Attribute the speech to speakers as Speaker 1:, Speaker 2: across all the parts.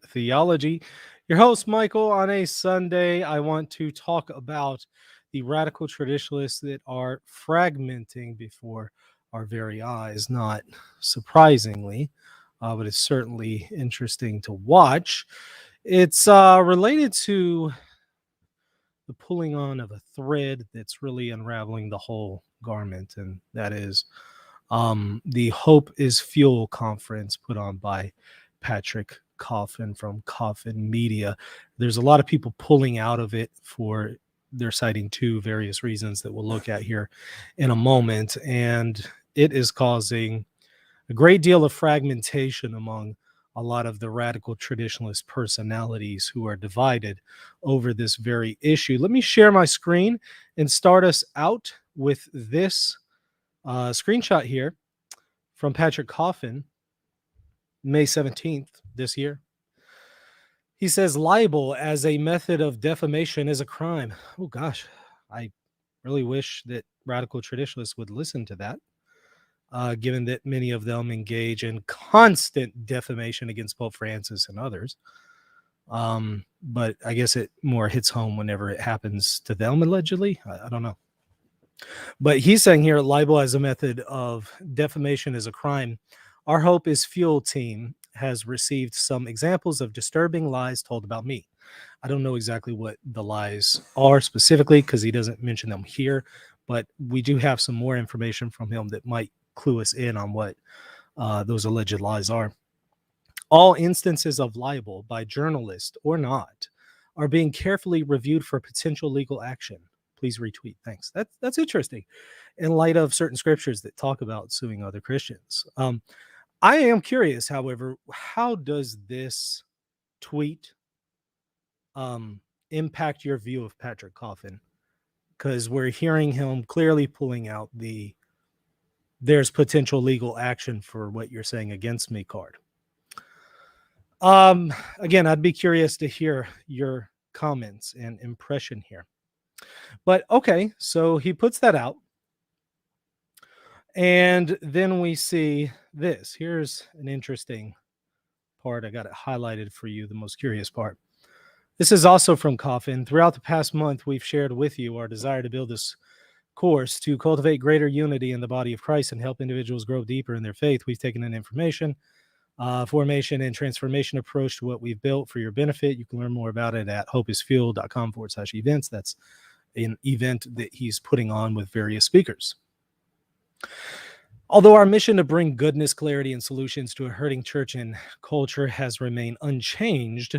Speaker 1: Theology. Your host, Michael. On a Sunday, I want to talk about the radical traditionalists that are fragmenting before our very eyes. Not surprisingly, but it's certainly interesting to watch. It's related to the pulling on of a thread that's really unraveling the whole garment, and that is the Hope is Fuel conference put on by Patrick Coffin from Coffin Media. There's a lot of people pulling out of it for they're citing two various reasons that we'll look at here in a moment, and it is causing a great deal of fragmentation among a lot of the radical traditionalist personalities who are divided over this very issue. Let me share my screen and start us out with this screenshot here from Patrick Coffin, May 17th this year. He says libel as a method of defamation is a crime. Oh gosh, I really wish that radical traditionalists would listen to that, given that many of them engage in constant defamation against Pope Francis and others. But I guess it more hits home whenever it happens to them, allegedly. I don't know. But he's saying here libel as a method of defamation is a crime. Our Hope is Fuel team has received some examples of disturbing lies told about me. I don't know exactly what the lies are specifically because he doesn't mention them here, but we do have some more information from him that might clue us in on what those alleged lies are. All instances of libel by journalists or not are being carefully reviewed for potential legal action. Please retweet. Thanks. That's interesting in light of certain scriptures that talk about suing other Christians. I am curious, however, how does this tweet impact your view of Patrick Coffin? Because we're hearing him clearly pulling out there's potential legal action for what you're saying against me card. Again, I'd be curious to hear your comments and impression here. But okay, so he puts that out. And then we see this. Here's an interesting part. I got it highlighted for you, the most curious part. This is also from Coffin. Throughout the past month, we've shared with you our desire to build this course to cultivate greater unity in the body of Christ and help individuals grow deeper in their faith. We've taken an information, formation, and transformation approach to what we've built for your benefit. You can learn more about it at hopeisfuel.com/events. That's an event that he's putting on with various speakers. Although our mission to bring goodness, clarity, and solutions to a hurting church and culture has remained unchanged,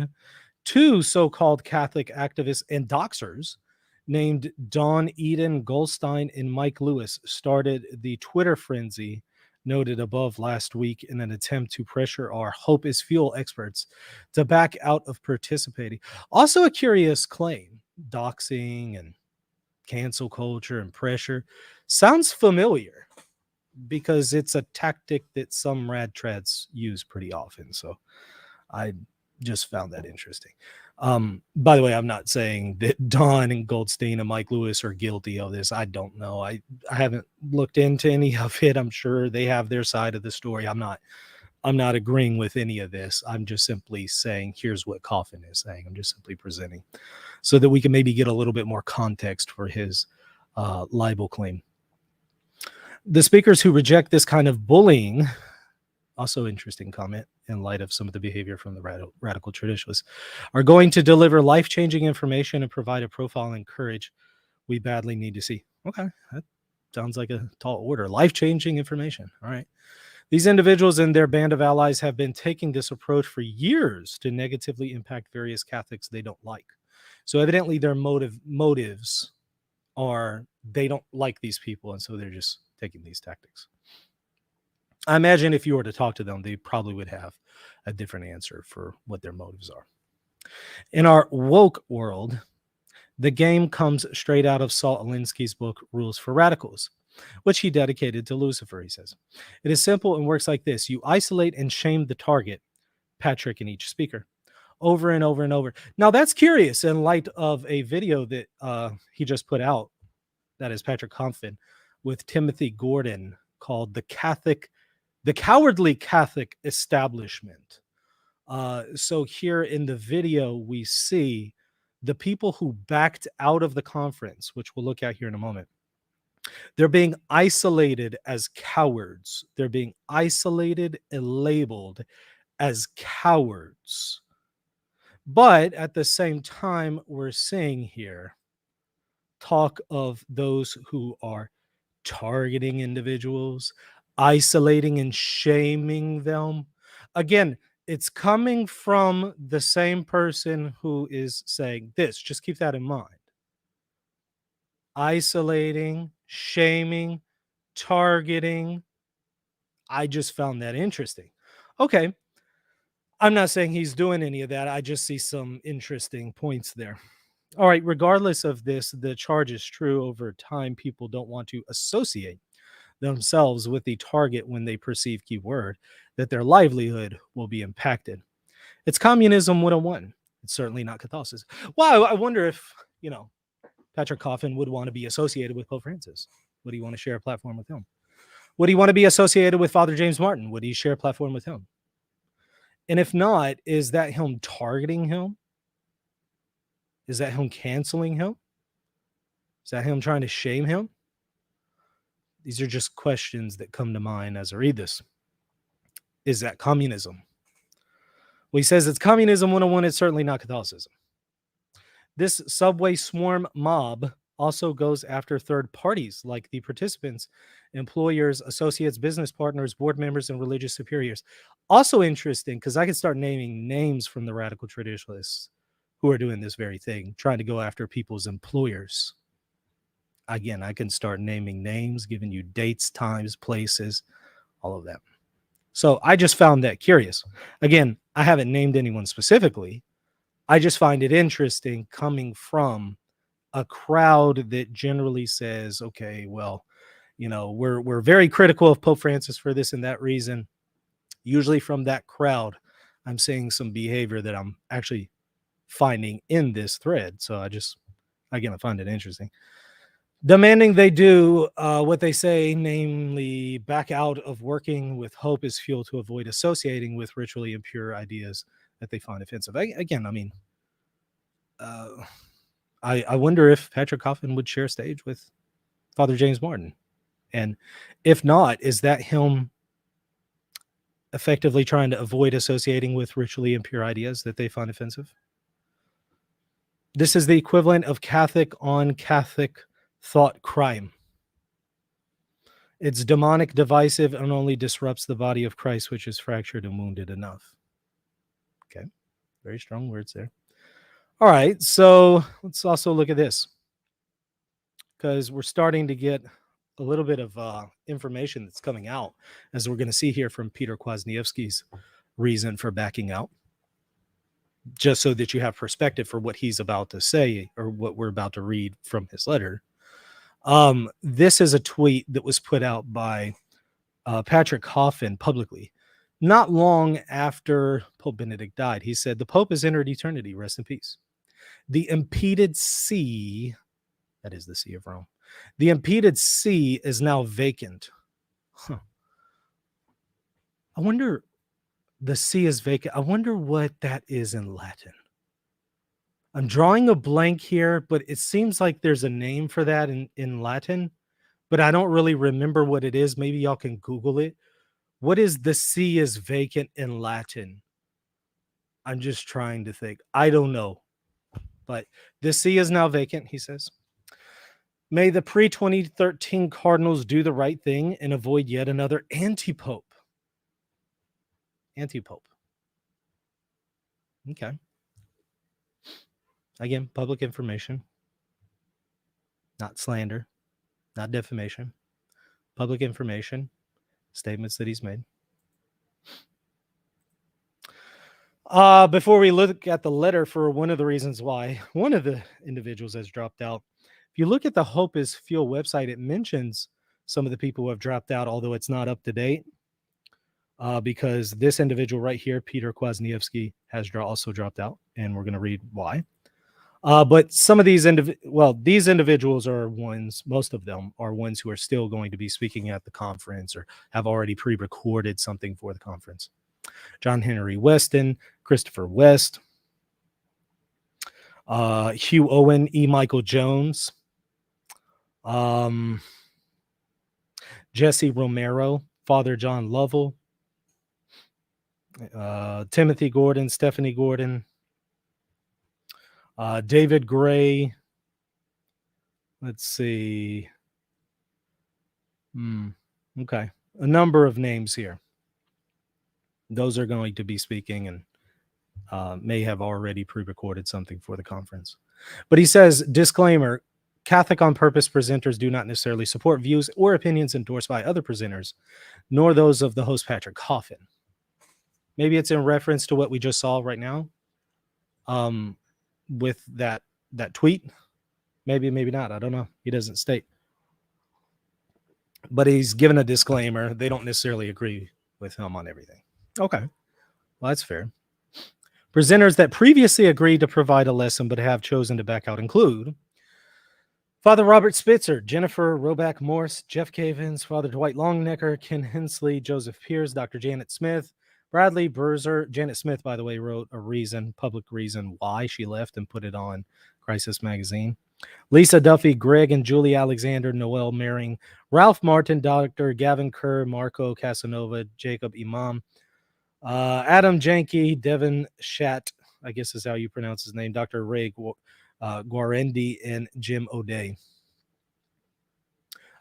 Speaker 1: two so-called Catholic activists and doxers named Dawn Eden Goldstein and Mike Lewis started the Twitter frenzy noted above last week in an attempt to pressure our Hope is Fuel experts to back out of participating. Also a curious claim, doxing and cancel culture and pressure sounds familiar because it's a tactic that some rad trads use pretty often. So I just found that interesting. By the way, I'm not saying that Don and Goldstein and Mike Lewis are guilty of this. I don't know. I haven't looked into any of it. I'm sure they have their side of the story. I'm not agreeing with any of this. I'm just simply saying, here's what Coffin is saying. I'm just simply presenting so that we can maybe get a little bit more context for his libel claim. The speakers who reject this kind of bullying, also interesting comment in light of some of the behavior from the radical traditionalists, are going to deliver life-changing information and provide a profile and courage we badly need to see. Okay, that sounds like a tall order. Life-changing information. All right. These individuals and their band of allies have been taking this approach for years to negatively impact various Catholics they don't like. So evidently their motives are they don't like these people, and so they're just taking these tactics. I imagine if you were to talk to them, they probably would have a different answer for what their motives are. In our woke world, the game comes straight out of Saul Alinsky's book, Rules for Radicals, which he dedicated to Lucifer, he says. It is simple and works like this. You isolate and shame the target, Patrick and each speaker, over and over and over. Now, that's curious in light of a video that he just put out, that is Patrick Coffin, with Timothy Gordon, called The Cowardly Catholic Establishment. So here in the video, we see the people who backed out of the conference, which we'll look at here in a moment. They're being isolated as cowards. They're being isolated and labeled as cowards. But at the same time, we're seeing here talk of those who are targeting individuals, isolating and shaming them. Again, it's coming from the same person who is saying this. Just keep that in mind. Isolating, shaming, targeting. I just found that interesting. Okay. I'm not saying he's doing any of that. I just see some interesting points there. All right. Regardless of this, the charge is true. Over time, people don't want to associate themselves with the target when they perceive keyword that their livelihood will be impacted. It's communism 101. It's certainly not Catholicism. Well, I wonder if, Patrick Coffin would want to be associated with Pope Francis. Would he want to share a platform with him? Would he want to be associated with Father James Martin? Would he share a platform with him? And if not, is that him targeting him? Is that him canceling him? Is that him trying to shame him? These are just questions that come to mind as I read this. Is that communism? Well, he says it's communism 101. It's certainly not Catholicism. This subway swarm mob also goes after third parties like the participants, employers, associates, business partners, board members, and religious superiors. Also interesting, because I could start naming names from the radical traditionalists who are doing this very thing, trying to go after people's employers. Again, I can start naming names, giving you dates, times, places, all of that. So I just found that curious. Again, I haven't named anyone specifically. I just find it interesting coming from a crowd that generally says, okay, well, we're very critical of Pope Francis for this and that reason. Usually from that crowd, I'm seeing some behavior that I'm actually finding in this thread. So I find it interesting. Demanding they do what they say, namely back out of working with hope as fuel to avoid associating with ritually impure ideas that they find offensive. I wonder if Patrick Coffin would share stage with Father James Martin. And if not, is that him effectively trying to avoid associating with ritually impure ideas that they find offensive? This is the equivalent of Catholic on Catholic thought crime. It's demonic, divisive, and only disrupts the body of Christ, which is fractured and wounded enough. Okay, very strong words there. All right, so let's also look at this, because we're starting to get a little bit of information that's coming out, as we're going to see here from Peter Kwasniewski's reason for backing out, just so that you have perspective for what he's about to say or what we're about to read from his letter. This is a tweet that was put out by Patrick Coffin publicly not long after Pope Benedict died. He said, "The Pope has entered eternity. Rest in peace. The impeded see," that is the See of Rome, "the impeded see is now vacant." Huh. I wonder, the see is vacant. I wonder what that is in Latin. I'm drawing a blank here, but it seems like there's a name for that in Latin, but I don't really remember what it is. Maybe y'all can Google it. What is the see is vacant in Latin? I'm just trying to think. I don't know. But the see is now vacant, he says. May the pre-2013 cardinals do the right thing and avoid yet another anti-pope. Anti-pope. Okay. Again, public information. Not slander. Not defamation. Public information. Statements that he's made. Before we look at the letter, for one of the reasons why one of the individuals has dropped out, if you look at the Hope is Fuel website, it mentions some of the people who have dropped out, although it's not up to date, because this individual right here, Peter Kwasniewski, has also dropped out, and we're going to read why. But some of these these individuals are ones, most of them are ones who are still going to be speaking at the conference or have already pre-recorded something for the conference. John Henry Weston, Christopher West, Hugh Owen, E. Michael Jones, Jesse Romero, Father John Lovell, Timothy Gordon, Stephanie Gordon, David Gray. Let's see. Okay. A number of names here. Those are going to be speaking and may have already pre-recorded something for the conference. But he says, disclaimer, Catholic on Purpose presenters do not necessarily support views or opinions endorsed by other presenters, nor those of the host Patrick Coffin. Maybe it's in reference to what we just saw right now with that tweet. Maybe not. I don't know. He doesn't state. But he's given a disclaimer. They don't necessarily agree with him on everything. Okay. Well, that's fair. Presenters that previously agreed to provide a lesson but have chosen to back out include Father Robert Spitzer, Jennifer Roback Morse, Jeff Cavins, Father Dwight Longnecker, Ken Hensley, Joseph Pierce, Dr. Janet Smith, Bradley Berzer. Janet Smith, by the way, wrote a public reason why she left and put it on Crisis Magazine. Lisa Duffy, Greg and Julie Alexander, Noel Mering, Ralph Martin, Dr. Gavin Kerr, Marco Casanova, Jacob Imam, Adam Janke, Devin Schatt, I guess is how you pronounce his name, Dr. Ray Guarendi, and Jim O'Day.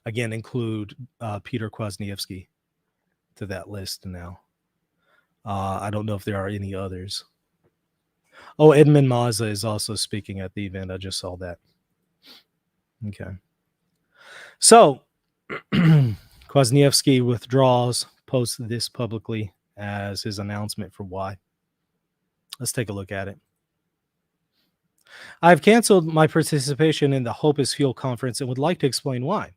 Speaker 1: Again, include Peter Kwasniewski to that list now. I don't know if there are any others. Oh, Edmund Mazza is also speaking at the event. I just saw that. Okay. So, Kwasniewski withdraws, posts this publicly as his announcement for why. Let's take a look at it. I've canceled my participation in the Hope is Fuel conference and would like to explain why.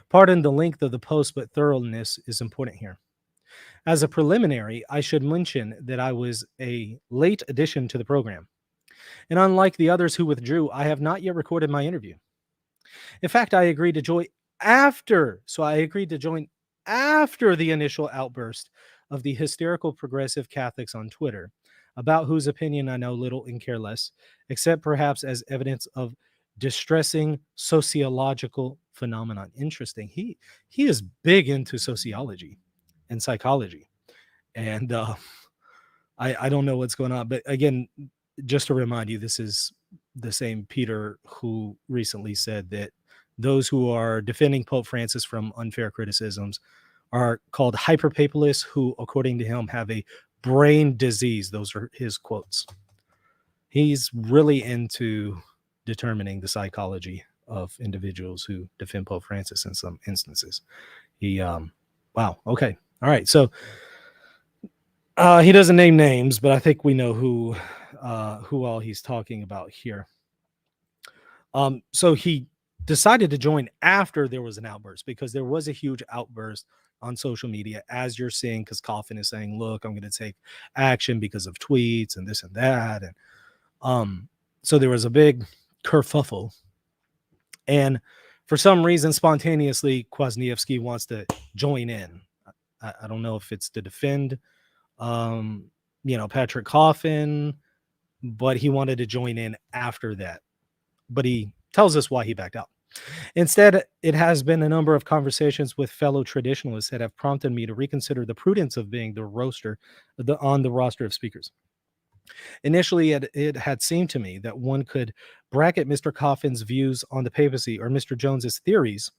Speaker 1: Pardon the length of the post, but thoroughness is important here. As a preliminary, I should mention that I was a late addition to the program. And unlike the others who withdrew, I have not yet recorded my interview. In fact, I agreed to join after the initial outburst of the hysterical progressive Catholics on Twitter, about whose opinion I know little and care less, except perhaps as evidence of distressing sociological phenomenon. Interesting. He is big into sociology and psychology. And I don't know what's going on. But again, just to remind you, this is the same Peter who recently said that those who are defending Pope Francis from unfair criticisms are called hyperpapalists who, according to him, have a brain disease. Those are his quotes. He's really into determining the psychology of individuals who defend Pope Francis in some instances. Wow. Okay. All right. So he doesn't name names, but I think we know who all he's talking about here. So he decided to join after there was an outburst, because there was a huge outburst on social media, as you're seeing, because Coffin is saying, look, I'm going to take action because of tweets and this and that. And so there was a big kerfuffle. And for some reason, spontaneously, Kwasniewski wants to join in. I don't know if it's to defend, Patrick Coffin, but he wanted to join in after that. But he tells us why he backed out. Instead, it has been a number of conversations with fellow traditionalists that have prompted me to reconsider the prudence of being on the roster of speakers. Initially, it had seemed to me that one could bracket Mr. Coffin's views on the papacy or Mr. Jones's theories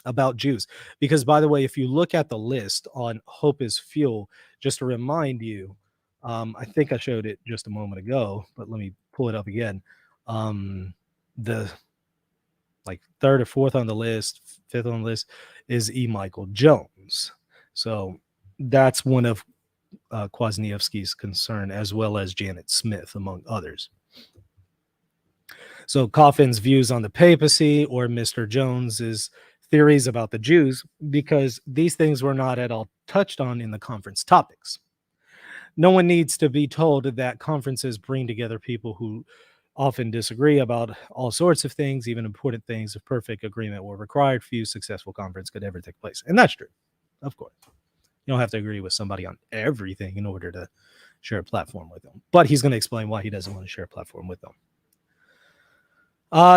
Speaker 1: about Jews. Because, by the way, if you look at the list on Hope is Fuel, just to remind you, I think I showed it just a moment ago, but let me pull it up again. The third or fourth on the list, fifth on the list is E. Michael Jones. So that's one of Kwasniewski's concern, as well as Janet Smith, among others. So Coffin's views on the papacy or Mr. Jones's theories about the Jews, because these things were not at all touched on in the conference topics. No one needs to be told that conferences bring together people who often disagree about all sorts of things, even important things. If perfect agreement were required, few successful conferences could ever take place. And that's true, of course. You don't have to agree with somebody on everything in order to share a platform with them. But he's going to explain why he doesn't want to share a platform with them.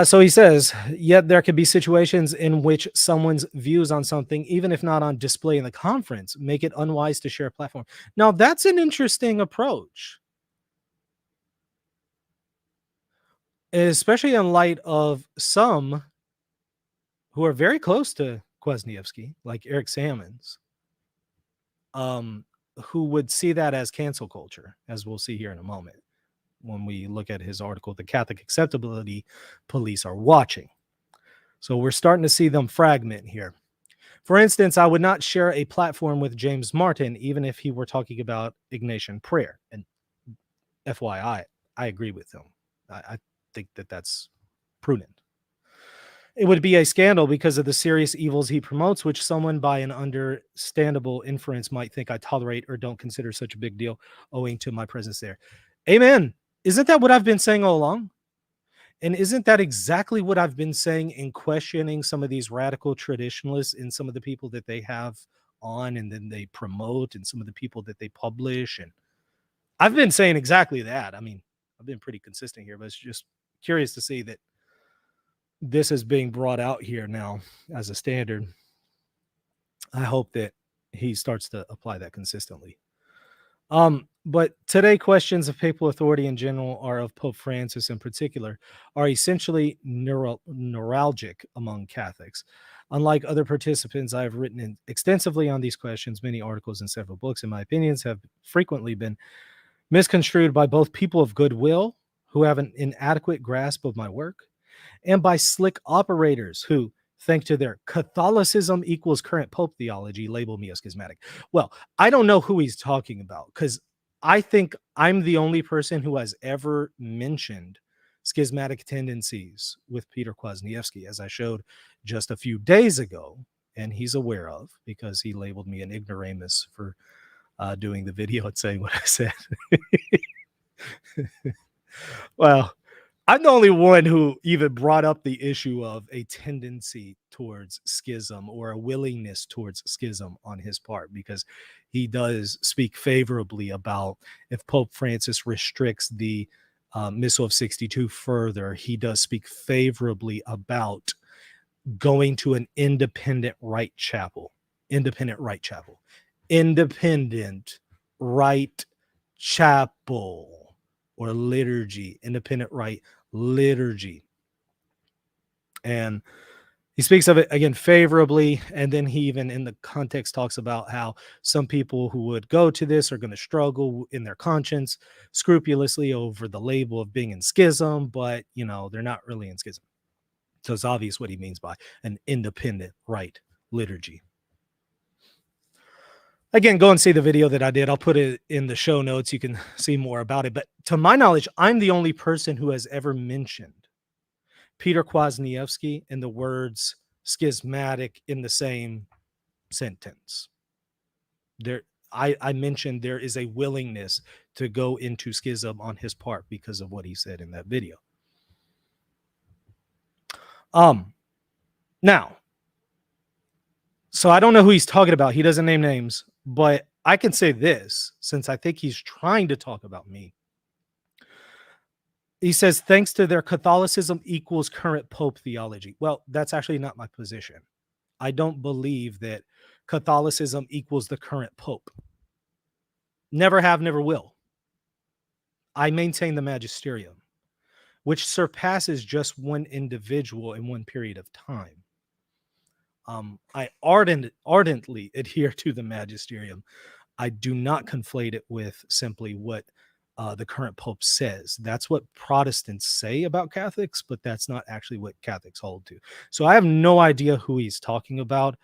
Speaker 1: So he says, yet there could be situations in which someone's views on something, even if not on display in the conference, make it unwise to share a platform. Now, that's an interesting approach, especially in light of some who are very close to Kwasniewski, like Eric Sammons, who would see that as cancel culture, as we'll see here in a moment when we look at his article, The Catholic Acceptability Police Are Watching. So we're starting to see them fragment here. For instance, I would not share a platform with James Martin, even if he were talking about Ignatian prayer. And FYI, I agree with him. I think that that's prudent. It would be a scandal because of the serious evils he promotes, which someone by an understandable inference might think I tolerate or don't consider such a big deal owing to my presence there. Amen. Isn't that what I've been saying all along? And isn't that exactly what I've been saying in questioning some of these radical traditionalists and some of the people that they have on and then they promote and some of the people that they publish? And I've been saying exactly that. I mean, I've been pretty consistent here, but it's just curious to see that this is being brought out here now as a standard. I hope that he starts to apply that consistently. But today questions of papal authority in general are of Pope Francis in particular are essentially neuralgic among Catholics. Unlike other participants, I have written extensively on these questions. Many articles and several books, in my opinions, have frequently been misconstrued by both people of goodwill who have an inadequate grasp of my work and by slick operators who, thanks to their Catholicism equals current Pope theology, label me a schismatic. Well, I don't know who he's talking about because I think I'm the only person who has ever mentioned schismatic tendencies with Peter Kwasniewski, as I showed just a few days ago, and he's aware of because he labeled me an ignoramus for doing the video and saying what I said. Well, I'm the only one who even brought up the issue of a tendency towards schism or a willingness towards schism on his part, because he does speak favorably about if Pope Francis restricts the Missal of 62 further, he does speak favorably about going to an independent rite chapel, independent rite chapel, independent rite chapel or liturgy, independent rite liturgy. And he speaks of it again favorably, and then he even in the context talks about how some people who would go to this are going to struggle in their conscience scrupulously over the label of being in schism, but you know they're not really in schism. So it's obvious what he means by an independent rite liturgy. Again, go and see the video that I did. I'll put it in the show notes. You can see more about it. But to my knowledge, I'm the only person who has ever mentioned Peter Kwasniewski and the words schismatic in the same sentence. I mentioned there is a willingness to go into schism on his part because of what he said in that video. Now, so I don't know who he's talking about. He doesn't name names, but I can say this, since I think he's trying to talk about me. He says, thanks to their Catholicism equals current Pope theology. Well, that's actually not my position. I don't believe that Catholicism equals the current Pope. Never have, never will. I maintain the Magisterium, which surpasses just one individual in one period of time. I ardently adhere to the Magisterium. I do not conflate it with simply what the current Pope says. That's what Protestants say about Catholics, but that's not actually what Catholics hold to. So I have no idea who he's talking about.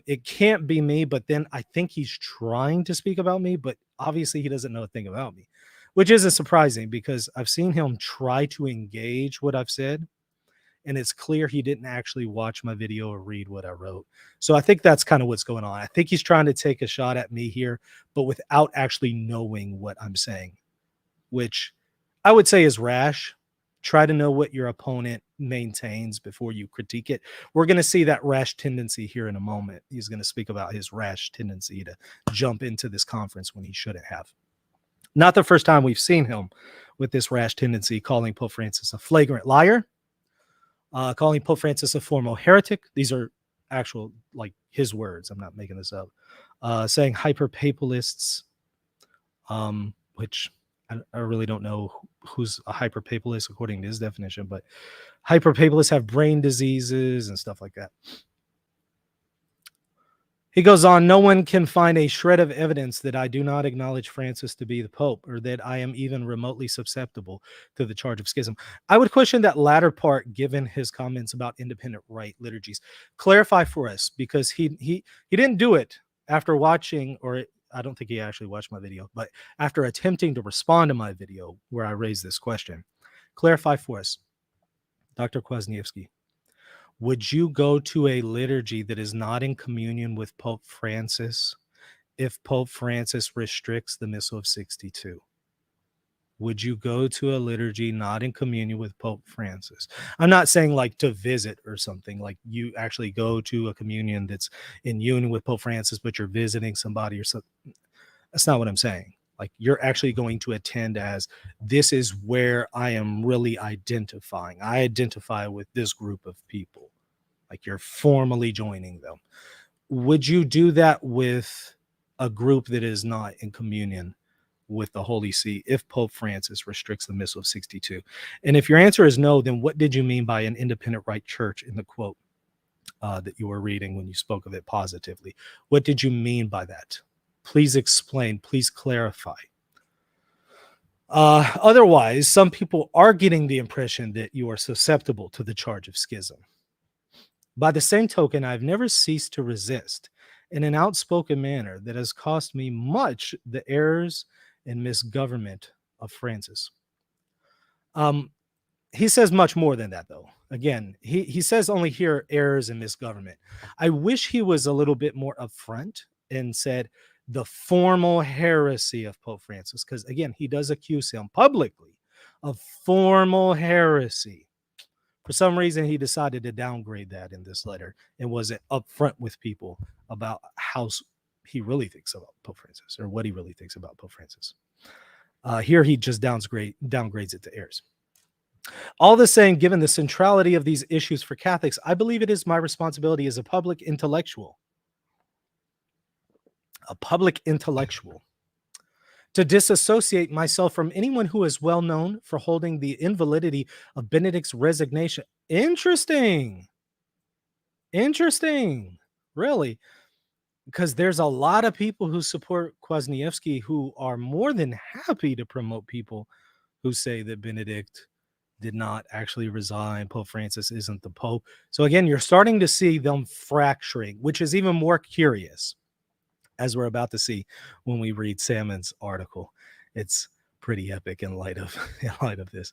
Speaker 1: It can't be me, but then I think he's trying to speak about me, but obviously he doesn't know a thing about me, which isn't surprising because I've seen him try to engage what I've said, and it's clear he didn't actually watch my video or read what I wrote. So I think that's kind of what's going on. I think he's trying to take a shot at me here, but without actually knowing what I'm saying, which I would say is rash. Try to know what your opponent maintains before you critique it. We're going to see that rash tendency here in a moment. He's going to speak about his rash tendency to jump into this conference when he shouldn't have. Not the first time we've seen him with this rash tendency, calling Pope Francis a flagrant liar, calling Pope Francis a formal heretic. These are actual, like, his words. I'm not making this up. Saying hyper-papalists, which I really don't know who's a hyper-papalist according to his definition, but hyper-papalists have brain diseases and stuff like that. He goes on, no one can find a shred of evidence that I do not acknowledge Francis to be the Pope, or that I am even remotely susceptible to the charge of schism. I would question that latter part, given his comments about independent rite liturgies. Clarify for us, because he didn't do it after watching, or I don't think he actually watched my video, but after attempting to respond to my video where I raised this question. Clarify for us, Dr. Kwasniewski. Would you go to a liturgy that is not in communion with Pope Francis if Pope Francis restricts the Missal of 62? Would you go to a liturgy not in communion with Pope Francis? I'm not saying like to visit or something, like you actually go to a communion that's in union with Pope Francis, but you're visiting somebody or something. That's not what I'm saying. Like, you're actually going to attend as, this is where I am really identifying. I identify with this group of people. Like, you're formally joining them. Would you do that with a group that is not in communion with the Holy See if Pope Francis restricts the Missal of 62? And if your answer is no, then what did you mean by an independent rite church in the quote that you were reading when you spoke of it positively? What did you mean by that? Please explain. Please clarify. Otherwise, some people are getting the impression that you are susceptible to the charge of schism. By the same token, I've never ceased to resist in an outspoken manner that has cost me much the errors and misgovernment of Francis. He says much more than that, though. Again, he says only here errors and misgovernment. I wish he was a little bit more upfront and said the formal heresy of Pope Francis, because again, he does accuse him publicly of formal heresy. For some reason, he decided to downgrade that in this letter and wasn't upfront with people about how he really thinks about Pope Francis, or what he really thinks about Pope Francis. Here, he just downgrades it to errors. All the same, given the centrality of these issues for Catholics, I believe it is my responsibility as a public intellectual to disassociate myself from anyone who is well known for holding the invalidity of Benedict's resignation. Interesting. Really. Because there's a lot of people who support Kwasniewski who are more than happy to promote people who say that Benedict did not actually resign. Pope Francis isn't the Pope. So again, you're starting to see them fracturing, which is even more curious, as we're about to see when we read Sammons' article. It's pretty epic in light of this.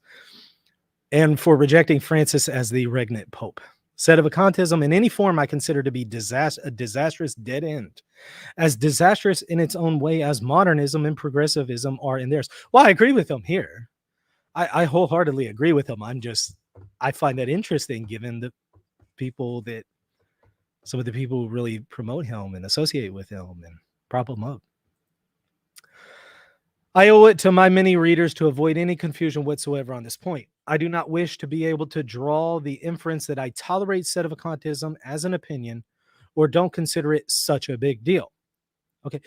Speaker 1: And for rejecting Francis as the regnant Pope. Sedevacantism in any form I consider to be a disastrous dead end. As disastrous in its own way as modernism and progressivism are in theirs. Well, I agree with him here. I wholeheartedly agree with him. I find that interesting, given some of the people who really promote him and associate with him and prop him up. I owe it to my many readers to avoid any confusion whatsoever on this point. I do not wish to be able to draw the inference that I tolerate sedevacantism as an opinion or don't consider it such a big deal. Okay.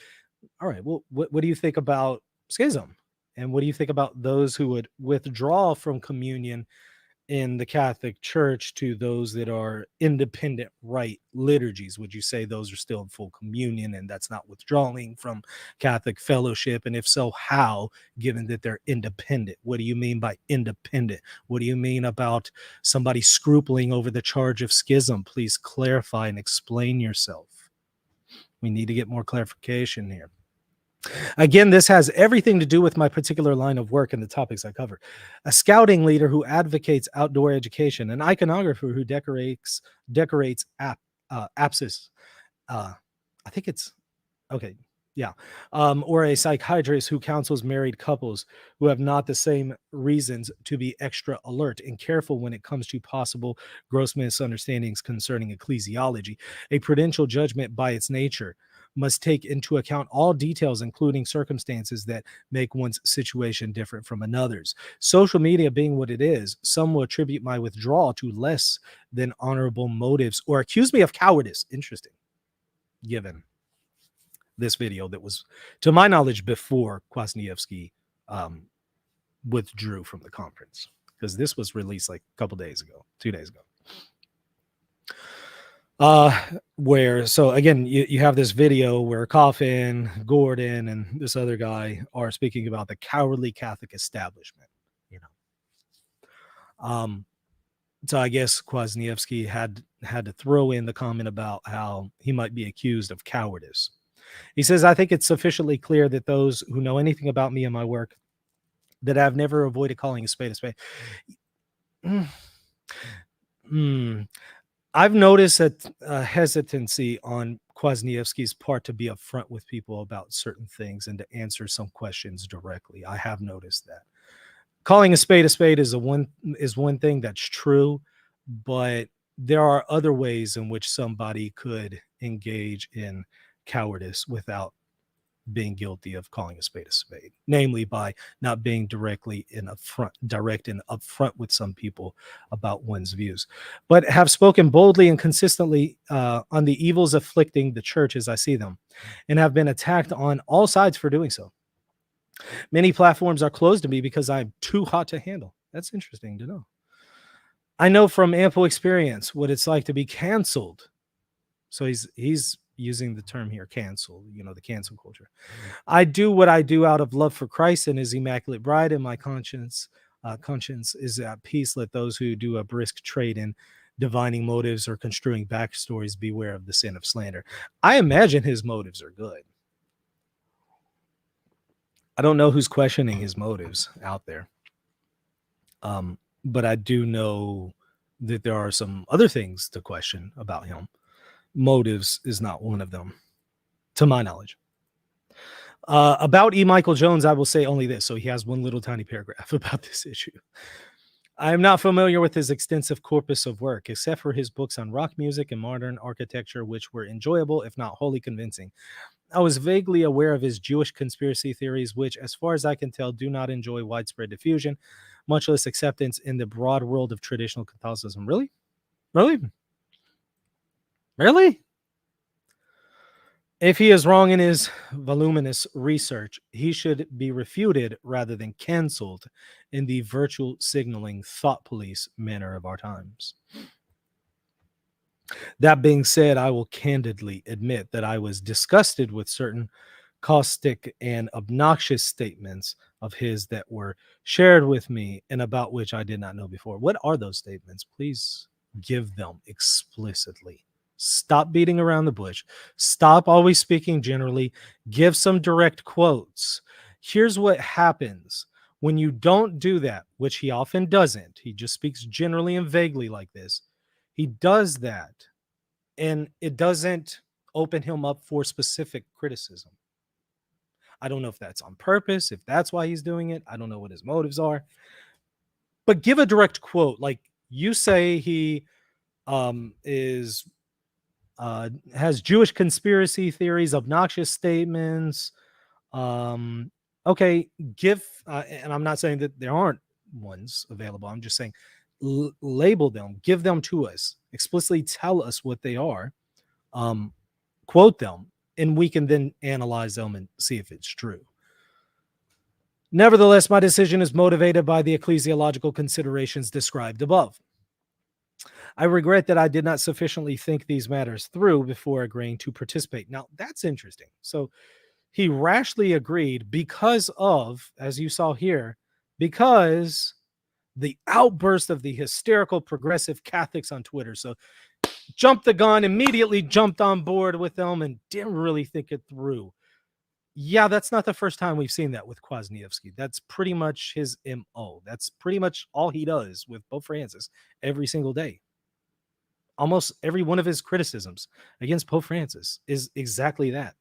Speaker 1: All right. Well, what do you think about schism? And what do you think about those who would withdraw from communion in the Catholic Church to those that are independent rite liturgies? Would you say those are still in full communion and that's not withdrawing from Catholic fellowship? And if so, how, given that they're independent? What do you mean by independent? What do you mean about somebody scrupling over the charge of schism? Please clarify and explain yourself. We need to get more clarification here. Again, this has everything to do with my particular line of work and the topics I cover. A scouting leader who advocates outdoor education, an iconographer who decorates apsis. I think it's okay. Yeah. Or a psychiatrist who counsels married couples who have not the same reasons to be extra alert and careful when it comes to possible gross misunderstandings concerning ecclesiology. A prudential judgment by its nature must take into account all details, including circumstances that make one's situation different from another's. Social media being what it is, some will attribute my withdrawal to less than honorable motives or accuse me of cowardice. Interesting, given this video that was, to my knowledge, before Kwasniewski withdrew from the conference, because this was released like a couple days ago, 2 days ago. Where, so again, you have this video where Coffin, Gordon, and this other guy are speaking about the cowardly Catholic establishment, you know. So I guess Kwasniewski had to throw in the comment about how he might be accused of cowardice. He says, I think it's sufficiently clear that those who know anything about me and my work, that I've never avoided calling a spade a spade. I've noticed a hesitancy on Kwasniewski's part to be upfront with people about certain things and to answer some questions directly. I have noticed that. Calling a spade is one thing that's true, but there are other ways in which somebody could engage in cowardice without being guilty of calling a spade, namely by not being direct and upfront with some people about one's views, but have spoken boldly and consistently on the evils afflicting the church as I see them, and have been attacked on all sides for doing so. Many platforms are closed to me because I'm too hot to handle. That's interesting to know. I know from ample experience what it's like to be canceled. So he's using the term here, cancel, the cancel culture. I do what I do out of love for Christ and his immaculate bride, and my conscience is at peace. Let those who do a brisk trade in divining motives or construing backstories beware of the sin of slander. I imagine his motives are good. I don't know who's questioning his motives out there. But I do know that there are some other things to question about him. Motives is not one of them, to my knowledge. About E. Michael Jones, I will say only this. So he has one little tiny paragraph about this issue. I am not familiar with his extensive corpus of work, except for his books on rock music and modern architecture, which were enjoyable, if not wholly convincing. I was vaguely aware of his Jewish conspiracy theories, which, as far as I can tell, do not enjoy widespread diffusion, much less acceptance in the broad world of traditional Catholicism. Really? If he is wrong in his voluminous research, he should be refuted rather than canceled in the virtual signaling thought police manner of our times. That being said, I will candidly admit that I was disgusted with certain caustic and obnoxious statements of his that were shared with me and about which I did not know before. What are those statements? Please give them explicitly. Stop beating around the bush. Stop always speaking generally. Give some direct quotes. Here's what happens when you don't do that, which he often doesn't. He just speaks generally and vaguely like this. He does that, and it doesn't open him up for specific criticism. I don't know if that's on purpose, if that's why he's doing it. I don't know what his motives are. But give a direct quote. Like you say he has Jewish conspiracy theories, obnoxious statements. Okay, give, and I'm not saying that there aren't ones available. I'm just saying label them, give them to us, explicitly tell us what they are, quote them, and we can then analyze them and see if it's true. Nevertheless, my decision is motivated by the ecclesiological considerations described above. I regret that I did not sufficiently think these matters through before agreeing to participate. Now, that's interesting. So he rashly agreed because of, as you saw here, because the outburst of the hysterical progressive Catholics on Twitter. So jumped the gun, immediately jumped on board with them and didn't really think it through. Yeah, that's not the first time we've seen that with Kwasniewski. That's pretty much his MO. That's pretty much all he does with Pope Francis every single day. Almost every one of his criticisms against Pope Francis is exactly that.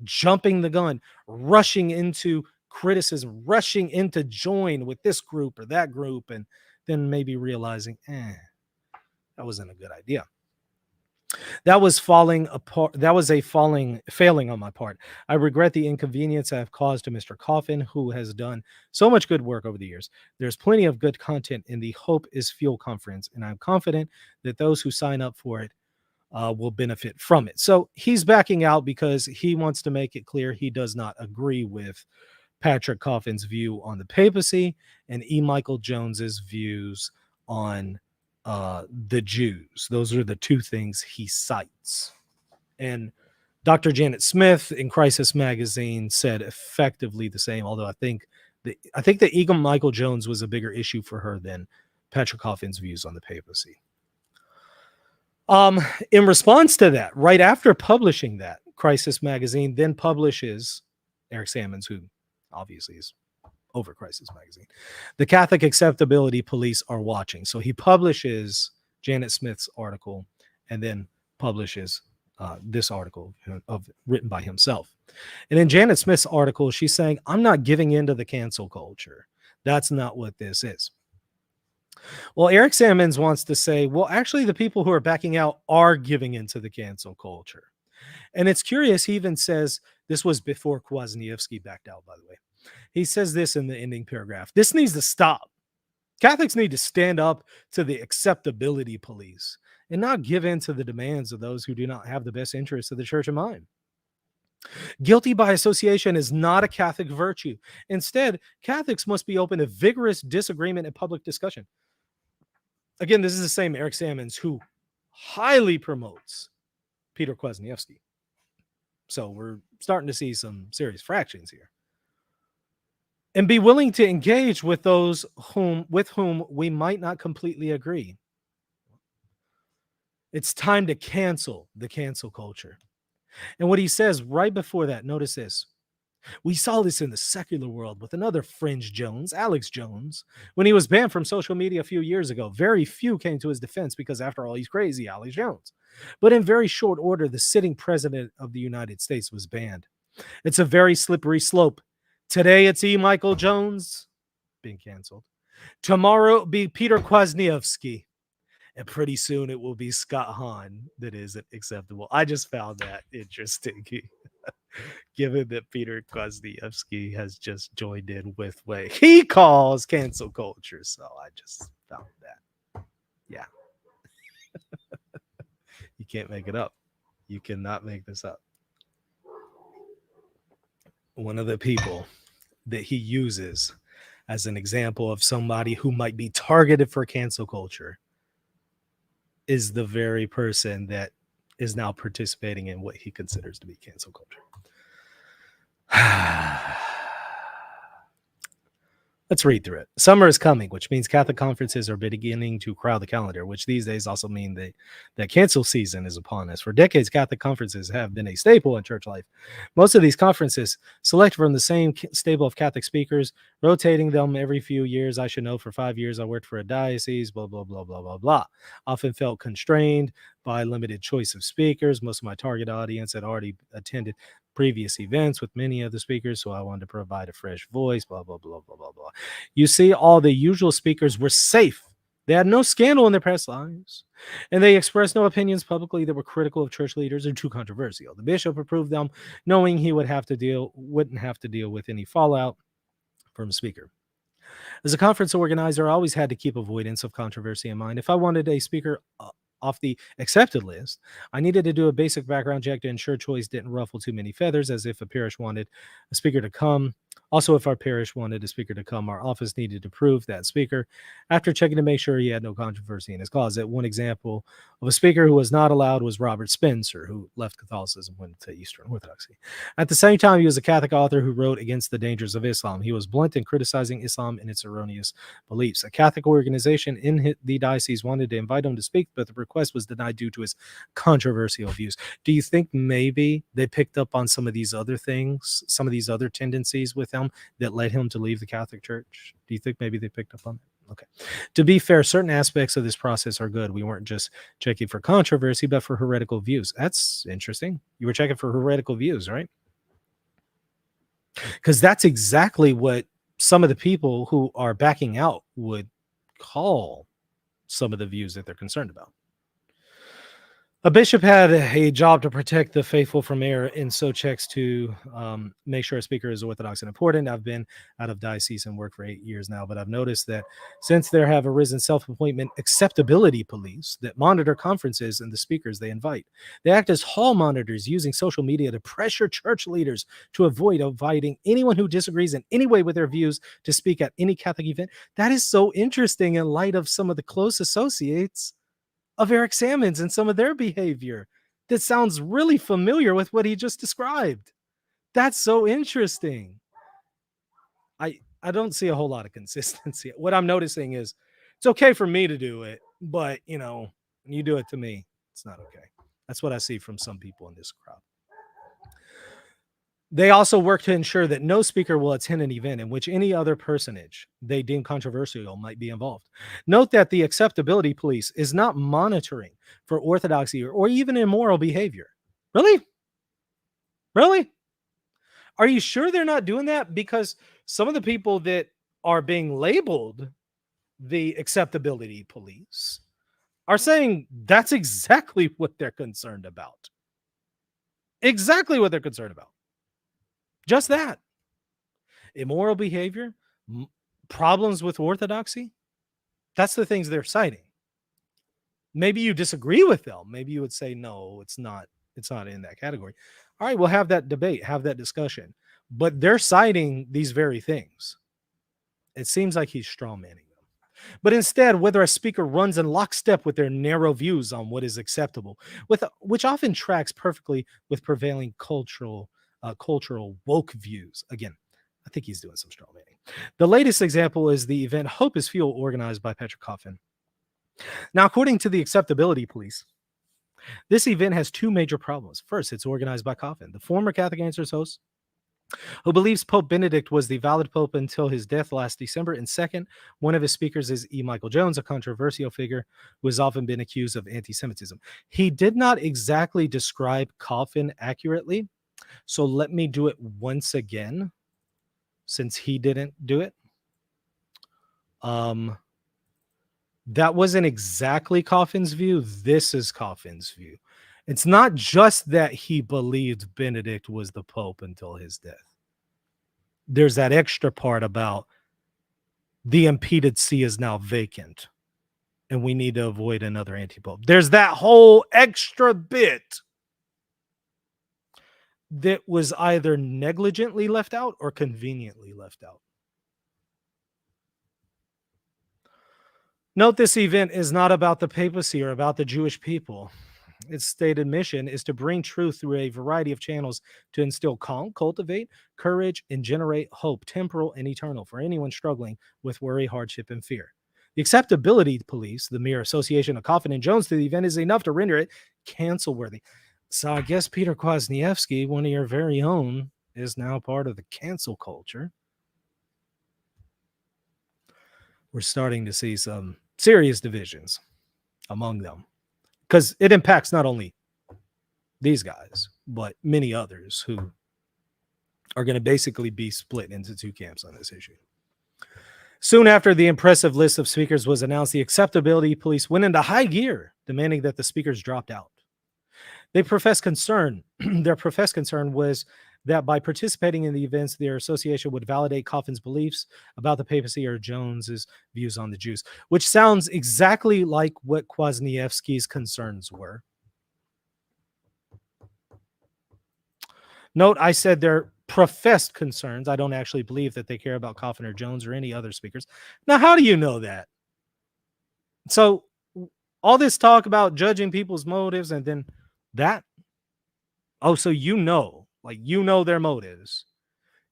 Speaker 1: Jumping the gun, rushing into criticism, rushing into join with this group or that group, and then maybe realizing, that wasn't a good idea. That was falling apart. That was a failing on my part. I regret the inconvenience I have caused to Mr. Coffin, who has done so much good work over the years. There's plenty of good content in the Hope is Fuel conference, and I'm confident that those who sign up for it will benefit from it. So he's backing out because he wants to make it clear he does not agree with Patrick Coffin's view on the papacy and E. Michael Jones's views on the Jews. Those are the two things he cites. And Dr. Janet Smith in Crisis Magazine said effectively the same, although I think that E. Michael Jones was a bigger issue for her than Patrick Coffin's views on the papacy. In response to that, right after publishing that, Crisis Magazine then publishes Eric Sammons, who obviously is over Crisis Magazine. The Catholic Acceptability Police are watching. So he publishes Janet Smith's article and then publishes this article written by himself. And in Janet Smith's article, she's saying, I'm not giving in to the cancel culture. That's not what this is. Well, Eric Sammons wants to say, well, actually, the people who are backing out are giving into the cancel culture. And it's curious. He even says, this was before Kwasniewski backed out, by the way. He says this in the ending paragraph. This needs to stop. Catholics need to stand up to the acceptability police and not give in to the demands of those who do not have the best interests of the church in mind. Guilty by association is not a Catholic virtue. Instead, Catholics must be open to vigorous disagreement and public discussion. Again, this is the same Eric Sammons who highly promotes Peter Kwasniewski. So we're starting to see some serious fractions here. And be willing to engage with those with whom we might not completely agree. It's time to cancel the cancel culture. And what he says right before that, notice this. We saw this in the secular world with another fringe Jones, Alex Jones, when he was banned from social media a few years ago. Very few came to his defense because, after all, he's crazy, Alex Jones. But in very short order, the sitting president of the United States was banned. It's a very slippery slope. Today, it's E. Michael Jones being canceled. Tomorrow, it'll be Peter Kwasniewski. And pretty soon, it will be Scott Hahn that isn't acceptable. I just found that interesting. Given that Peter Kwasniewski has just joined in with what he calls cancel culture. So I just found that. Yeah. You can't make it up. You cannot make this up. One of the people that he uses as an example of somebody who might be targeted for cancel culture is the very person that is now participating in what he considers to be cancel culture. Let's read through it. Summer is coming, which means Catholic conferences are beginning to crowd the calendar, which these days also mean that cancel season is upon us. For decades, Catholic conferences have been a staple in church life. Most of these conferences select from the same stable of Catholic speakers, rotating them every few years. I should know, for 5 years, I worked for a diocese, blah, blah, blah, blah, blah, blah. Often felt constrained by limited choice of speakers. Most of my target audience had already attended previous events with many of the speakers, so I wanted to provide a fresh voice, blah, blah, blah, blah, blah, blah. You see, all the usual speakers were safe. They had no scandal in their past lives, and they expressed no opinions publicly that were critical of church leaders or too controversial. The bishop approved them, knowing he wouldn't have to deal with any fallout from a speaker. As a conference organizer, I always had to keep avoidance of controversy in mind. If I wanted a speaker off the accepted list, I needed to do a basic background check to ensure choice didn't ruffle too many feathers, as if a parish wanted a speaker to come. Also, if our parish wanted a speaker to come, our office needed to prove that speaker after checking to make sure he had no controversy in his closet. One example of a speaker who was not allowed was Robert Spencer, who left Catholicism and went to Eastern Orthodoxy. At the same time, he was a Catholic author who wrote against the dangers of Islam. He was blunt in criticizing Islam and its erroneous beliefs. A Catholic organization in the diocese wanted to invite him to speak, but the request was denied due to his controversial views. Do you think maybe they picked up on some of these other things, some of these other tendencies with him that led him to leave the Catholic Church? Do you think maybe they picked up on it? Okay. To be fair, certain aspects of this process are good. We weren't just checking for controversy, but for heretical views. That's interesting. You were checking for heretical views, right? Because that's exactly what some of the people who are backing out would call some of the views that they're concerned about. A bishop had a job to protect the faithful from error, and so checks to make sure a speaker is orthodox and important. I've been out of diocese and work for 8 years now, but I've noticed that since there have arisen self-appointment acceptability police that monitor conferences and the speakers they invite, they act as hall monitors using social media to pressure church leaders to avoid inviting anyone who disagrees in any way with their views to speak at any Catholic event. That is so interesting in light of some of the close associates of Eric Sammons and some of their behavior. That sounds really familiar with what he just described. That's so interesting. I don't see a whole lot of consistency. What I'm noticing is it's okay for me to do it, but when you do it to me, it's not okay. That's what I see from some people in this crowd. They also work to ensure that no speaker will attend an event in which any other personage they deem controversial might be involved. Note that the acceptability police is not monitoring for orthodoxy or even immoral behavior. Really? Really? Are you sure they're not doing that? Because some of the people that are being labeled the acceptability police are saying that's exactly what they're concerned about. Exactly what they're concerned about. Just that. Immoral behavior, problems with orthodoxy. That's the things they're citing. Maybe you disagree with them. Maybe you would say, no, it's not in that category. All right, we'll have that debate, have that discussion. But they're citing these very things. It seems like he's strawmanning them. But instead, whether a speaker runs in lockstep with their narrow views on what is acceptable, which often tracks perfectly with prevailing cultural woke views. Again, I think he's doing some straw manning. The latest example is the event Hope is Fuel, organized by Patrick Coffin. Now, according to the acceptability police, this event has two major problems. First, it's organized by Coffin, the former Catholic Answers host, who believes Pope Benedict was the valid pope until his death last December. And second, one of his speakers is E. Michael Jones, a controversial figure who has often been accused of anti-Semitism. He did not exactly describe Coffin accurately, so let me do it once again, since he didn't do it. That wasn't exactly Coffin's view. This is Coffin's view. It's not just that he believed Benedict was the Pope until his death. There's that extra part about the impeded see is now vacant, and we need to avoid another anti-pope. There's that whole extra bit that was either negligently left out or conveniently left out. Note this event is not about the papacy or about the Jewish people. Its stated mission is to bring truth through a variety of channels to instill calm, cultivate courage, and generate hope, temporal and eternal, for anyone struggling with worry, hardship, and fear. The acceptability police, the mere association of Coffin and Jones to the event, is enough to render it cancel-worthy. So I guess Peter Kwasniewski, one of your very own, is now part of the cancel culture. We're starting to see some serious divisions among them, because it impacts not only these guys, but many others who are going to basically be split into two camps on this issue. Soon after the impressive list of speakers was announced, the acceptability police went into high gear, demanding that the speakers dropped out. They professed concern. Their professed concern was that by participating in the events, their association would validate Coffin's beliefs about the papacy or Jones's views on the Jews, which sounds exactly like what Kwasniewski's concerns were. Note, I said their professed concerns. I don't actually believe that they care about Coffin or Jones or any other speakers. Now, how do you know that? So all this talk about judging people's motives and then that, oh, so like their motives.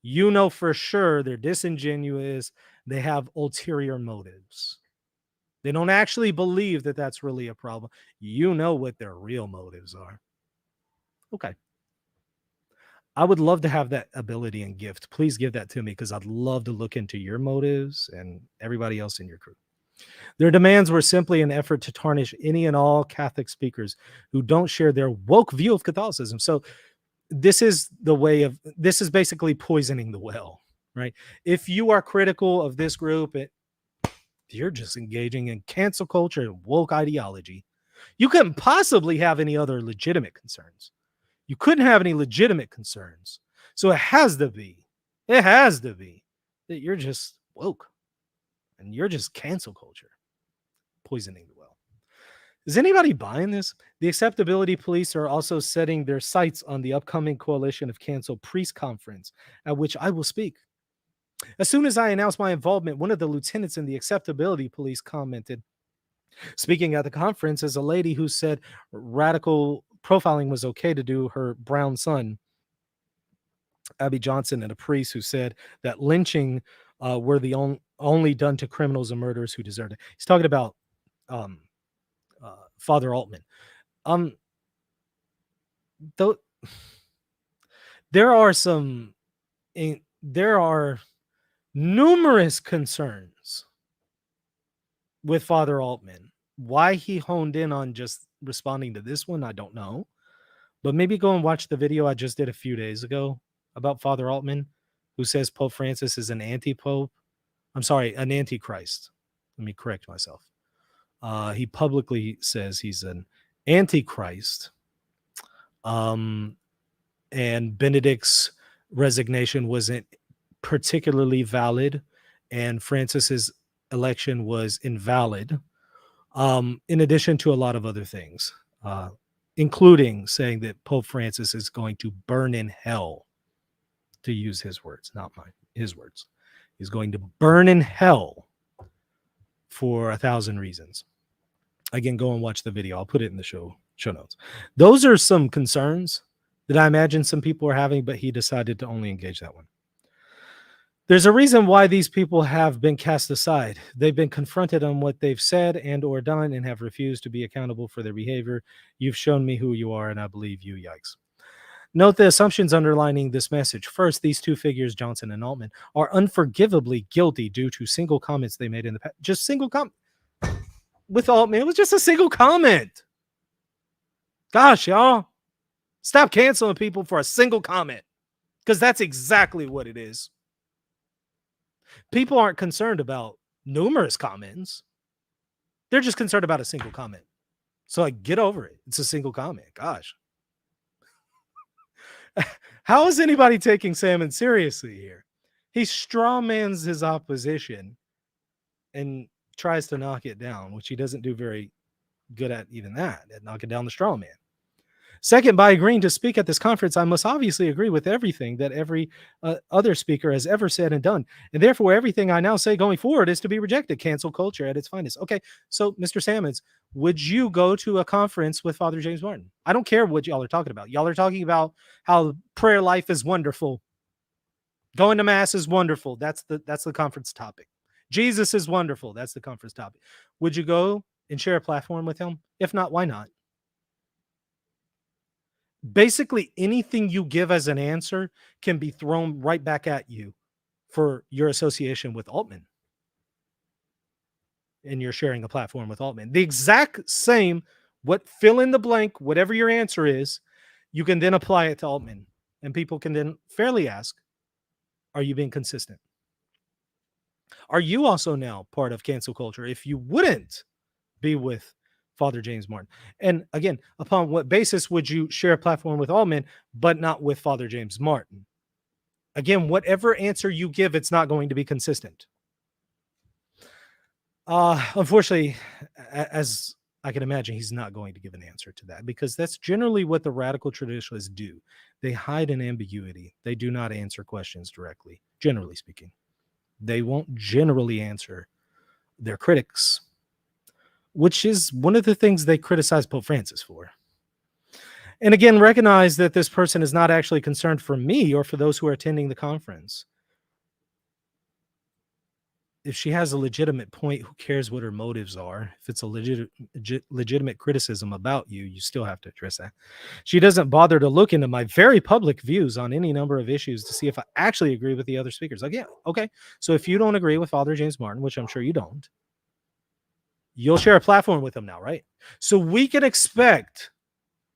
Speaker 1: You know for sure they're disingenuous. They have ulterior motives. They don't actually believe that that's really a problem. You know what their real motives are. Okay. I would love to have that ability and gift. Please give that to me, because I'd love to look into your motives and everybody else in your crew. Their demands were simply an effort to tarnish any and all Catholic speakers who don't share their woke view of Catholicism. So this is basically poisoning the well, right? If you are critical of this group, you're just engaging in cancel culture and woke ideology. You couldn't possibly have any other legitimate concerns. You couldn't have any legitimate concerns. So it has to be that you're just woke and you're just cancel culture, poisoning the well. Is anybody buying this? The acceptability police are also setting their sights on the upcoming Coalition of Cancel Priest Conference, at which I will speak. As soon as I announced my involvement, one of the lieutenants in the acceptability police commented, speaking at the conference, as a lady who said radical profiling was okay to do her brown son, Abby Johnson, and a priest who said that lynching were the only done to criminals and murderers who deserved it. He's talking about um, Father Altman. Though there are numerous concerns with Father Altman. Why he honed in on just responding to this one, I don't know. But maybe go and watch the video I just did a few days ago about Father Altman, who says Pope Francis is an anti-pope. I'm sorry, an antichrist. Let me correct myself. He publicly says he's an antichrist. And Benedict's resignation wasn't particularly valid, and Francis's election was invalid. In addition to a lot of other things, including saying that Pope Francis is going to burn in hell, to use his words, not mine, his words. He's going to burn in hell for 1,000 reasons. Again, go and watch the video. I'll put it in the show notes. Those are some concerns that I imagine some people are having, but he decided to only engage that one. There's a reason why these people have been cast aside. They've been confronted on what they've said and or done and have refused to be accountable for their behavior. You've shown me who you are, and I believe you. Yikes. Note the assumptions underlining this message. First, these two figures, Johnson and Altman, are unforgivably guilty due to single comments they made in the past. Just single comment. With Altman, it was just a single comment. Gosh, y'all. Stop canceling people for a single comment, because that's exactly what it is. People aren't concerned about numerous comments. They're just concerned about a single comment. So like, get over it. It's a single comment. Gosh. How is anybody taking Sammons seriously here? He strawmans his opposition and tries to knock it down, which he doesn't do very good at, even that, at knocking down the straw man. Second, by agreeing to speak at this conference, I must obviously agree with everything that every other speaker has ever said and done. And therefore, everything I now say going forward is to be rejected. Cancel culture at its finest. Okay, so Mr. Sammons, would you go to a conference with Father James Martin? I don't care what y'all are talking about. Y'all are talking about how prayer life is wonderful. Going to mass is wonderful. That's the conference topic. Jesus is wonderful. That's the conference topic. Would you go and share a platform with him? If not, why not? Basically, anything you give as an answer can be thrown right back at you for your association with Altman. And you're sharing a platform with Altman. The exact same, fill in the blank, whatever your answer is, you can then apply it to Altman. And people can then fairly ask, are you being consistent? Are you also now part of cancel culture if you wouldn't be with Father James Martin? And again, upon what basis would you share a platform with Altman, but not with Father James Martin? Again, whatever answer you give, it's not going to be consistent. Unfortunately, as I can imagine, he's not going to give an answer to that, because that's generally what the radical traditionalists do. They hide in ambiguity. They do not answer questions directly, generally speaking. They won't generally answer their critics, which is one of the things they criticize Pope Francis for. And again, recognize that this person is not actually concerned for me or for those who are attending the conference. If she has a legitimate point, who cares what her motives are? If it's a legitimate criticism about you, you still have to address that. She doesn't bother to look into my very public views on any number of issues to see if I actually agree with the other speakers. Again, okay, so if you don't agree with Father James Martin, which I'm sure you don't, you'll share a platform with him now, right? So we can expect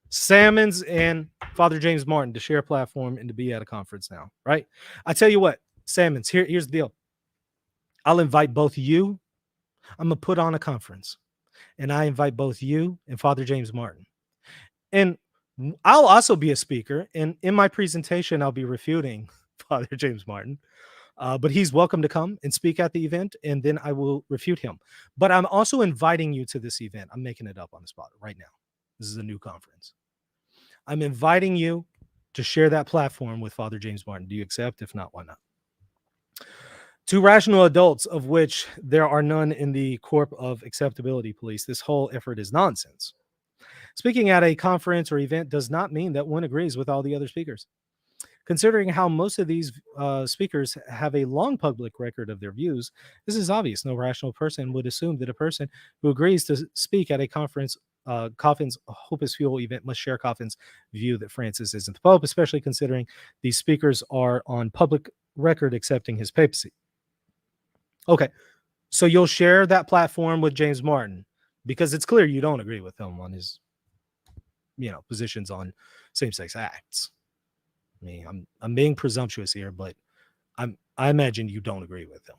Speaker 1: Sammons and Father James Martin to share a platform and to be at a conference now, right? I tell you what, Sammons, here's the deal. I'll invite both of you. I'm going to put on a conference. And I invite both you and Father James Martin. And I'll also be a speaker. And in my presentation, I'll be refuting Father James Martin. But he's welcome to come and speak at the event, and then I will refute him. But I'm also inviting you to this event. I'm making it up on the spot right now. This is a new conference. I'm inviting you to share that platform with Father James Martin. Do you accept? If not, why not? Two rational adults, of which there are none in the corp of acceptability police, this whole effort is nonsense. Speaking at a conference or event does not mean that one agrees with all the other speakers. Considering how most of these speakers have a long public record of their views, this is obvious. No rational person would assume that a person who agrees to speak at a conference, Coffin's Hope is Fuel event, must share Coffin's view that Francis isn't the Pope, especially considering these speakers are on public record accepting his papacy. Okay, so you'll share that platform with James Martin because it's clear you don't agree with him on his, positions on same-sex acts. I mean, I'm being presumptuous here, but I imagine you don't agree with him.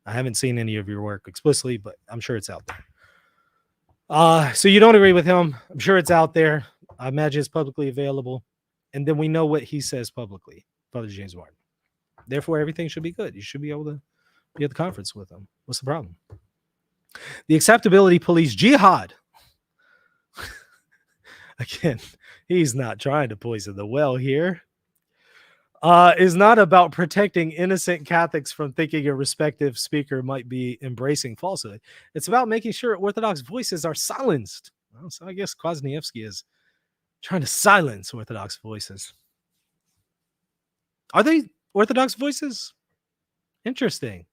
Speaker 1: I haven't seen any of your work explicitly, but I'm sure it's out there. So you don't agree with him. I'm sure it's out there. I imagine it's publicly available. And then we know what he says publicly, Father James Martin. Therefore, everything should be good. You should be able to be at the conference with him. What's the problem? The acceptability police jihad. Again, he's not trying to poison the well here. Is not about protecting innocent Catholics from thinking a respective speaker might be embracing falsehood. It's about making sure Orthodox voices are silenced. Well, so I guess Kwasniewski is trying to silence Orthodox voices. Are they Orthodox voices? Interesting.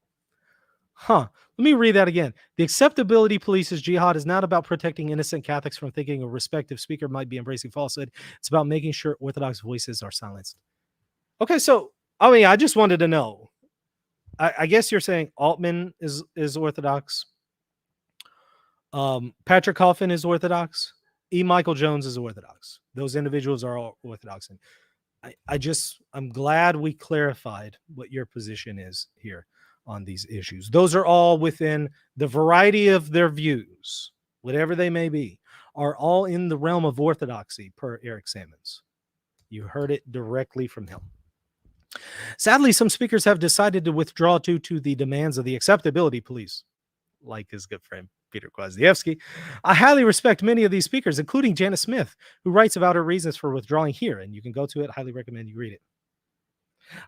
Speaker 1: Let me read that again. The acceptability police's jihad is not about protecting innocent Catholics from thinking a respective speaker might be embracing falsehood. It's about making sure Orthodox voices are silenced. Okay, so I just wanted to know. I guess you're saying Altman is Orthodox. Patrick Coffin is Orthodox. E. Michael Jones is Orthodox. Those individuals are all Orthodox. And I'm glad we clarified what your position is here on these issues. Those are all within the variety of their views, whatever they may be, are all in the realm of orthodoxy per Eric Sammons. You heard it directly from him. Sadly, some speakers have decided to withdraw due to the demands of the acceptability police, like his good friend Peter Kwasniewski. I highly respect many of these speakers, including Janice Smith, who writes about her reasons for withdrawing here, and you can go to it. Highly recommend you read it.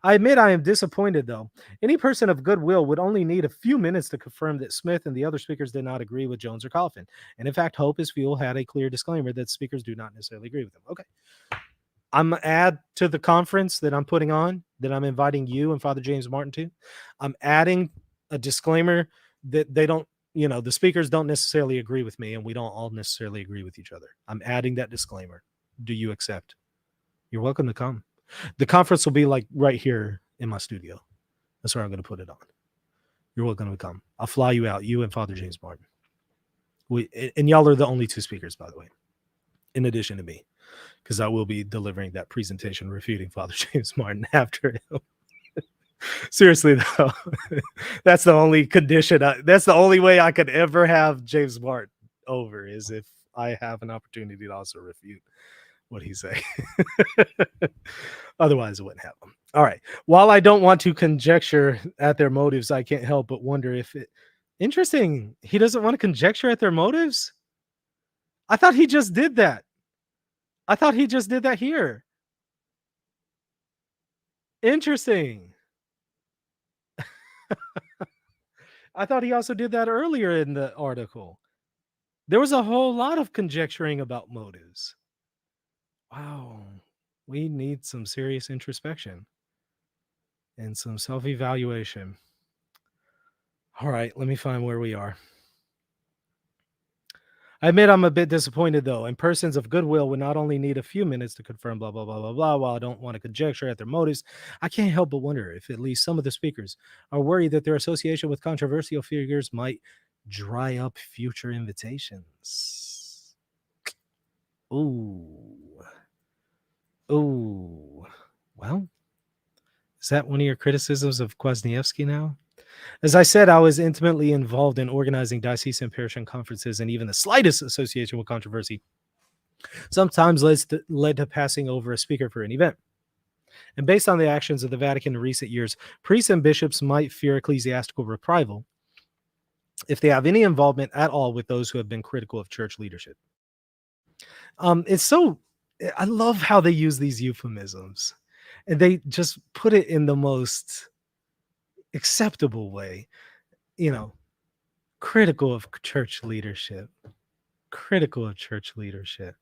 Speaker 1: I admit I am disappointed, though. Any person of goodwill would only need a few minutes to confirm that Smith and the other speakers did not agree with Jones or Coffin. And in fact, Hope is Fuel had a clear disclaimer that speakers do not necessarily agree with them. Okay. I'm going to add to the conference that I'm putting on, that I'm inviting you and Father James Martin to. I'm adding a disclaimer that they don't, the speakers don't necessarily agree with me, and we don't all necessarily agree with each other. I'm adding that disclaimer. Do you accept? You're welcome to come. The conference will be like right here in my studio. That's where I'm going to put it on. You're welcome to come. I'll fly you out, you and Father James Martin. And y'all are the only two speakers, by the way, in addition to me, because I will be delivering that presentation refuting Father James Martin after him. Seriously, though, that's the only condition. That's the only way I could ever have James Martin over, is if I have an opportunity to also refute what he's saying. Otherwise, it wouldn't happen. All right. While I don't want to conjecture at their motives, I can't help but wonder if it... Interesting. He doesn't want to conjecture at their motives? I thought he just did that. I thought he just did that here. Interesting. I thought he also did that earlier in the article. There was a whole lot of conjecturing about motives. Wow. We need some serious introspection and some self-evaluation. All right, let me find where we are. I admit I'm a bit disappointed, though, and persons of goodwill would not only need a few minutes to confirm blah, blah, blah, blah, blah. While I don't want to conjecture at their motives, I can't help but wonder if at least some of the speakers are worried that their association with controversial figures might dry up future invitations. Ooh. Well, is that one of your criticisms of Kwasniewski now? As I said, I was intimately involved in organizing diocesan parish conferences, and even the slightest association with controversy sometimes led to passing over a speaker for an event. And based on the actions of the Vatican in recent years, priests and bishops might fear ecclesiastical reprisal if they have any involvement at all with those who have been critical of church leadership. I love how they use these euphemisms, and they just put it in the most acceptable way. You know, critical of church leadership. Critical of church leadership.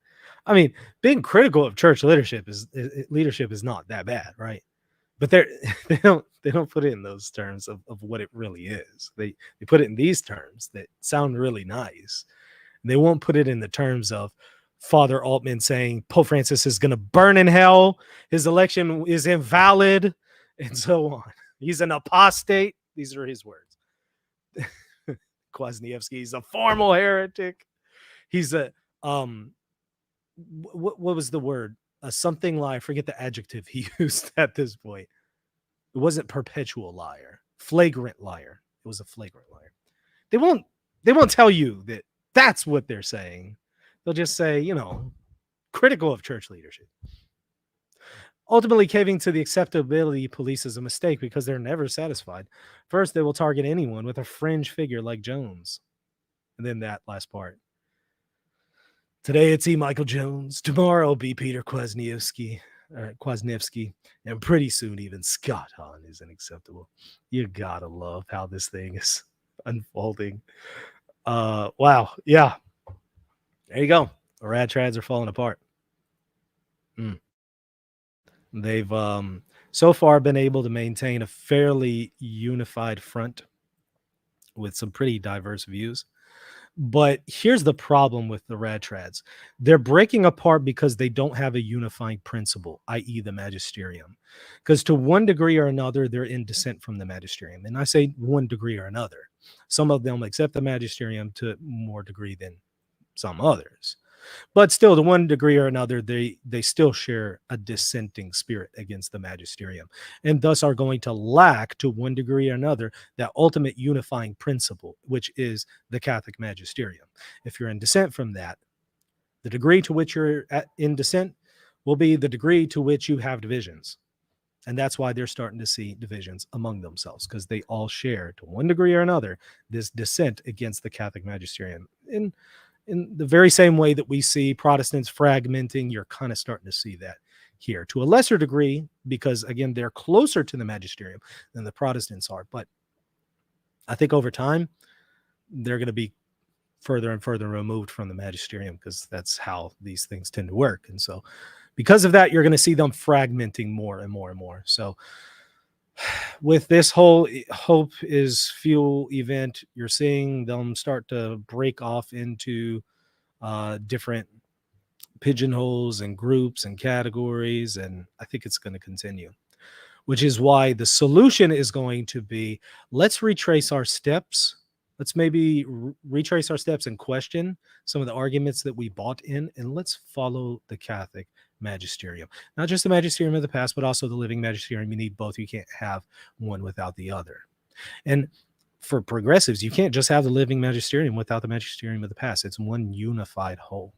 Speaker 1: I mean, being critical of church leadership is not that bad, right? But they don't put it in those terms of what it really is. They put it in these terms that sound really nice. And they won't put it in the terms of Father Altman saying Pope Francis is going to burn in hell, his election is invalid, and so on. He's an apostate. These are his words. Kwasniewski, he's a formal heretic. He's a what was the word? Something lie. I forget the adjective he used at this point. It wasn't perpetual liar, flagrant liar. It was a flagrant liar. They won't tell you that that's what they're saying. They'll just say, critical of church leadership. Ultimately, caving to the acceptability police is a mistake because they're never satisfied. First, they will target anyone with a fringe figure like Jones. And then that last part. Today it's E. Michael Jones. Tomorrow it'll be Peter Kwasniewski, and pretty soon even Scott Hahn isn't acceptable. You gotta love how this thing is unfolding. Wow, yeah. There you go. The rad trads are falling apart. They've so far been able to maintain a fairly unified front with some pretty diverse views. But here's the problem with the rad trads. They're breaking apart because they don't have a unifying principle, i.e. the magisterium. Because to one degree or another, they're in dissent from the magisterium. And I say one degree or another. Some of them accept the magisterium to more degree than some others. But still, to one degree or another, they still share a dissenting spirit against the magisterium, and thus are going to lack, to one degree or another, that ultimate unifying principle, which is the Catholic Magisterium. If you're in dissent from that, the degree to which you're in dissent will be the degree to which you have divisions. And that's why they're starting to see divisions among themselves, because they all share, to one degree or another, this dissent against the Catholic Magisterium. In the very same way that we see Protestants fragmenting, you're kind of starting to see that here to a lesser degree, because again, they're closer to the magisterium than the Protestants are. But I think over time, they're going to be further and further removed from the magisterium, because that's how these things tend to work. And so because of that, you're going to see them fragmenting more and more and more. So with this whole Hope is Fuel event, you're seeing them start to break off into different pigeonholes and groups and categories, and I think it's going to continue, which is why the solution is going to be, let's retrace our steps. Let's maybe retrace our steps and question some of the arguments that we bought in, and let's follow the Catholic Magisterium. Not just the magisterium of the past, but also the living magisterium. You need both. You can't have one without the other. And for progressives, you can't just have the living magisterium without the magisterium of the past. It's one unified whole.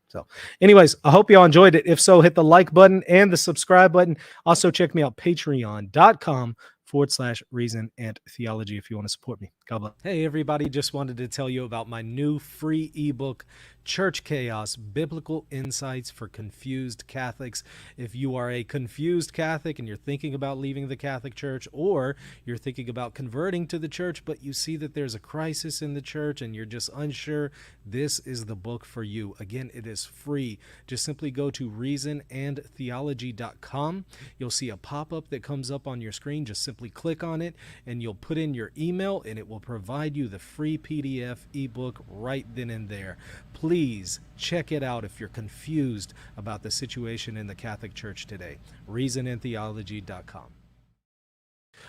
Speaker 1: So anyways, I hope y'all enjoyed it. If so, hit the like button and the subscribe button. Also check me out, patreon.com/reason and theology, if you want to support me. God bless. Hey everybody, just wanted to tell you about my new free ebook, Church Chaos, Biblical Insights for Confused Catholics. If you are a confused Catholic and you're thinking about leaving the Catholic Church, or you're thinking about converting to the church, but you see that there's a crisis in the church and you're just unsure, this is the book for you. Again, it is free. Just simply go to reasonandtheology.com. You'll see a pop-up that comes up on your screen. Just simply click on it and you'll put in your email and it will provide you the free PDF ebook right then and there. Please check it out if you're confused about the situation in the Catholic Church today. reasonandtheology.com.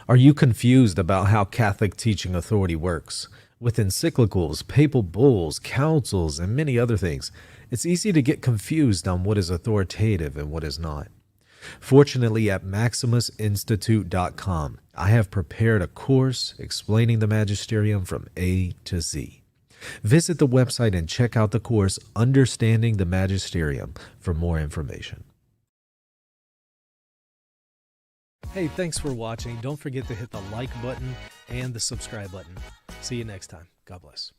Speaker 1: Are you confused about how Catholic teaching authority works? With encyclicals, papal bulls, councils, and many other things, it's easy to get confused on what is authoritative and what is not. Fortunately, at MaximusInstitute.com,
Speaker 2: I have prepared a course explaining the Magisterium from A to Z. Visit the website and check out the course Understanding the Magisterium for more information.
Speaker 1: Hey, thanks for watching. Don't forget to hit the like button and the subscribe button. See you next time. God bless.